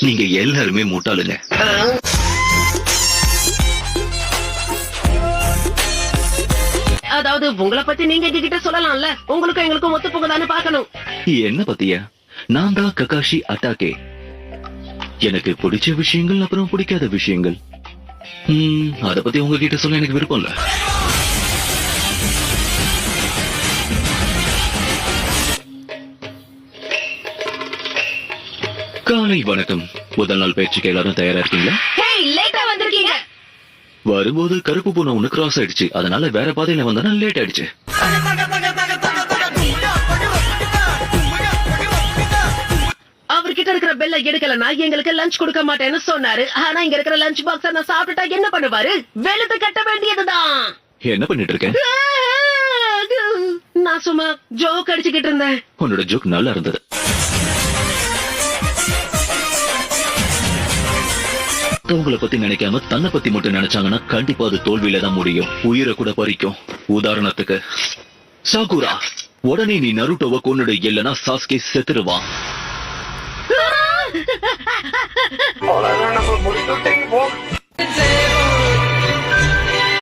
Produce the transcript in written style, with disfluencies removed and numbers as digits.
நீங்க எல்லாருமே முட்டாளுங்க. அதாவது உங்களை பத்தி நீங்க எங்ககிட்ட சொல்லலாம்ல. உங்களுக்கும் எங்களுக்கும் ஒத்து போகுதான்னு பாக்கணும். என்ன பத்தியா? நான் தான் ககாஷி அட்டாகே. எனக்கு பிடிச்ச விஷயங்கள் அப்புறம் பிடிக்காத விஷயங்கள். அத பத்தி உங்ககிட்ட சொல்ல எனக்கு விருப்பம் இல்ல. காலை வணக்கம். முதல் நாள் பயிற்சிக்கு எல்லாரும் தயாரா இருக்கீங்களா? லேட்டா வந்திருக்கீங்க. வரும்போது கருப்பு பூனை ஒண்ணு கிராஸ் ஆயிடுச்சு. அதனால வேற பாதையில வந்தா லேட் ஆயிடுச்சு. அவர்கிட்ட இருக்கிற பெல்ல எடுக்கலன்னா எங்களுக்கு லஞ்ச் கொடுக்க மாட்டேன்னு சொன்னாரு. ஆனா இங்க இருக்கிற லஞ்ச் பாக்ஸ் நான் சாப்பிட்டுட்டா என்ன பண்ணுவாரு? வெளுத்து கட்ட வேண்டியதுதான். என்ன பண்ணிட்டு இருக்கேன்? நான் சும்மா ஜோக் அடிச்சுக்கிட்டு இருந்தேன். உன்னோட ஜோக் நல்லா இருந்தது. மத்தவங்களை பத்தி நினைக்காம தன்னை பத்தி மட்டும் நினைச்சாங்கன்னா கண்டிப்பா அது தோல்வியில தான் முடியும். உயிரை கூட பறிக்கும். உதாரணத்துக்கு சாகுரா. உடனே நீ நருட்டோவை கொன்னுடு, இல்லனா சாஸ்கே செத்துருவான்.